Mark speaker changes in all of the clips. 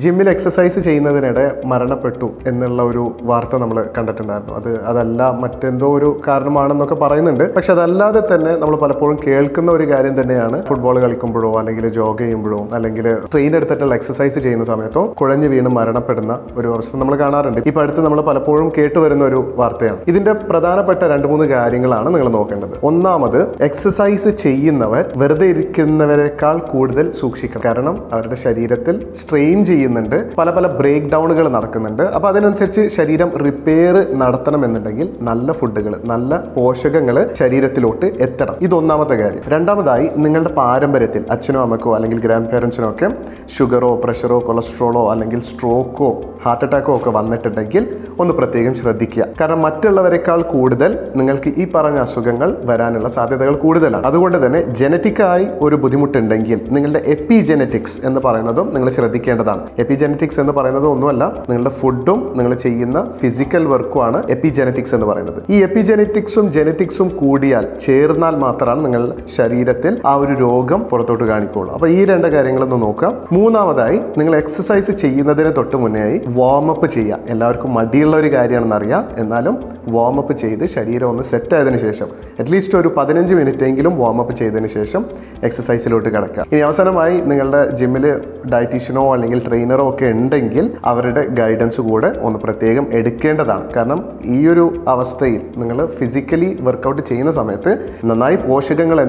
Speaker 1: ജിമ്മിൽ എക്സസൈസ് ചെയ്യുന്നതിനിടെ മരണപ്പെട്ടു എന്നുള്ള ഒരു വാർത്ത നമ്മൾ കണ്ടിട്ടുണ്ടായിരുന്നു. അതല്ല മറ്റെന്തോ ഒരു കാരണമാണെന്നൊക്കെ പറയുന്നുണ്ട്. പക്ഷെ അതല്ലാതെ തന്നെ നമ്മൾ പലപ്പോഴും കേൾക്കുന്ന ഒരു കാര്യം തന്നെയാണ് ഫുട്ബോൾ കളിക്കുമ്പോഴോ അല്ലെങ്കിൽ ജോഗ് ചെയ്യുമ്പോഴോ അല്ലെങ്കിൽ ട്രെയിൻ എടുത്തിട്ടുള്ള എക്സസൈസ് ചെയ്യുന്ന സമയത്തോ കുഴഞ്ഞു വീണ് മരണപ്പെടുന്ന ഒരു അവസ്ഥ നമ്മൾ കാണാറുണ്ട്. ഇപ്പം അടുത്ത് നമ്മൾ പലപ്പോഴും കേട്ടുവരുന്ന ഒരു വാർത്തയാണ്. ഇതിന്റെ പ്രധാനപ്പെട്ട 2-3 കാര്യങ്ങളാണ് നിങ്ങൾ നോക്കേണ്ടത്. ഒന്നാമത്, എക്സസൈസ് ചെയ്യുന്നവർ വെറുതെ ഇരിക്കുന്നവരെക്കാൾ കൂടുതൽ സൂക്ഷിക്കണം. കാരണം അവരുടെ ശരീരത്തിൽ സ്ട്രെയിൻ ചെയ്യുന്നുണ്ട്, പല ബ്രേക്ക് ഡൗണുകൾ നടക്കുന്നുണ്ട്. അപ്പോൾ അതിനനുസരിച്ച് ശരീരം റിപ്പയർ നടത്തണമെന്നുണ്ടെങ്കിൽ നല്ല ഫുഡുകൾ, നല്ല പോഷകങ്ങൾ ശരീരത്തിലോട്ട് എത്തണം. ഇതൊന്നാമത്തെ കാര്യം. രണ്ടാമതായി, നിങ്ങളുടെ പാരമ്പര്യത്തിൽ അച്ഛനോ അമ്മക്കോ അല്ലെങ്കിൽ ഗ്രാൻഡ് പേരൻസിനോ ഒക്കെ ഷുഗറോ പ്രഷറോ കൊളസ്ട്രോളോ അല്ലെങ്കിൽ സ്ട്രോക്കോ ഹാർട്ട് അറ്റാക്കോ ഒക്കെ വന്നിട്ടുണ്ടെങ്കിൽ ഒന്ന് പ്രത്യേകം ശ്രദ്ധിക്കുക. കാരണം മറ്റുള്ളവരെക്കാൾ കൂടുതൽ നിങ്ങൾക്ക് ഈ പറഞ്ഞ അസുഖങ്ങൾ വരാനുള്ള സാധ്യതകൾ കൂടുതലാണ്. അതുകൊണ്ട് തന്നെ ജനറ്റിക്കായി ഒരു ബുദ്ധിമുട്ടുണ്ടെങ്കിൽ നിങ്ങളുടെ എപ്പിജെനറ്റിക്സ് എന്ന് പറയുന്നതും നിങ്ങൾ ശ്രദ്ധിക്കേണ്ടതാണ്. എപ്പിജെനറ്റിക്സ് എന്ന് പറയുന്നത് ഒന്നുമല്ല, നിങ്ങളുടെ ഫുഡും നിങ്ങൾ ചെയ്യുന്ന ഫിസിക്കൽ വർക്കുമാണ് എപ്പിജെനറ്റിക്സ് എന്ന് പറയുന്നത്. ഈ എപ്പിജെനറ്റിക്സും ജെനറ്റിക്സും കൂടിയാൽ ചേർന്നാൽ മാത്രമാണ് നിങ്ങളുടെ ശരീരത്തിൽ ആ ഒരു രോഗം പുറത്തോട്ട് കാണിക്കുള്ളൂ. അപ്പോൾ ഈ 2 കാര്യങ്ങളൊന്ന് നോക്കാം. മൂന്നാമതായി, നിങ്ങൾ എക്സസൈസ് ചെയ്യുന്നതിന് തൊട്ട് മുന്നേയായി വാമപ്പ് ചെയ്യുക. എല്ലാവർക്കും മടിയുള്ള ഒരു കാര്യമാണെന്ന് അറിയാം, എന്നാലും വാമപ്പ് ചെയ്ത് ശരീരം ഒന്ന് സെറ്റ് ആയതിനു ശേഷം അറ്റ്ലീസ്റ്റ് ഒരു 15 മിനിറ്റ് എങ്കിലും വാമപ്പ് ചെയ്തതിന് ശേഷം എക്സസൈസിലോട്ട് കിടക്കുക. ഇനി അവസാനമായി, നിങ്ങളുടെ ജിമ്മിൽ ഡയറ്റീഷ്യനോ അല്ലെങ്കിൽ ട്രെയിനറോ ഒക്കെ ഉണ്ടെങ്കിൽ അവരുടെ ഗൈഡൻസ് കൂടെ ഒന്ന് പ്രത്യേകം എടുക്കേണ്ടതാണ്. കാരണം ഈ ഒരു അവസ്ഥയിൽ നിങ്ങൾ ഫിസിക്കലി വർക്കൗട്ട് ചെയ്യുന്ന സമയത്ത് നന്നായി പോഷകങ്ങൾ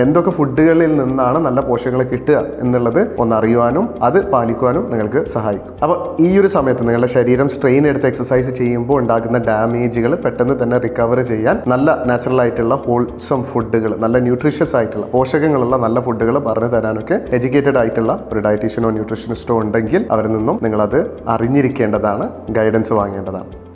Speaker 1: എന്തൊക്കെ ഫുഡുകളിൽ നിന്നാണ് നല്ല പോഷകങ്ങൾ കിട്ടുക എന്നുള്ളത് ഒന്ന് അറിയുവാനും അത് പാലിക്കുവാനും നിങ്ങൾക്ക് സഹായിക്കും. അപ്പോൾ ഈ ഒരു സമയത്ത് നിങ്ങളുടെ ശരീരം സ്ട്രെയിൻ എടുത്ത് എക്സസൈസ് ചെയ്യുമ്പോൾ ഉണ്ടാകുന്ന ഡാമേജുകൾ പെട്ടെന്ന് തന്നെ റിക്കവർ ചെയ്യാൻ നല്ല നാച്ചുറൽ ആയിട്ടുള്ള ഹോൾസം ഫുഡുകൾ, നല്ല ന്യൂട്രീഷ്യസ് ആയിട്ടുള്ള പോഷകങ്ങളുള്ള നല്ല ഫുഡുകൾ പറഞ്ഞു തരാനൊക്കെ എഡ്യൂക്കേറ്റഡ് ആയിട്ടുള്ള ഒരു ഡയറ്റീഷ്യനോ ന്യൂട്രീഷനിസ്റ്റോ ഉണ്ടെങ്കിൽ അവരിൽ നിന്നും നിങ്ങളത് അറിഞ്ഞിരിക്കേണ്ടതാണ്, ഗൈഡൻസ് വാങ്ങേണ്ടതാണ്.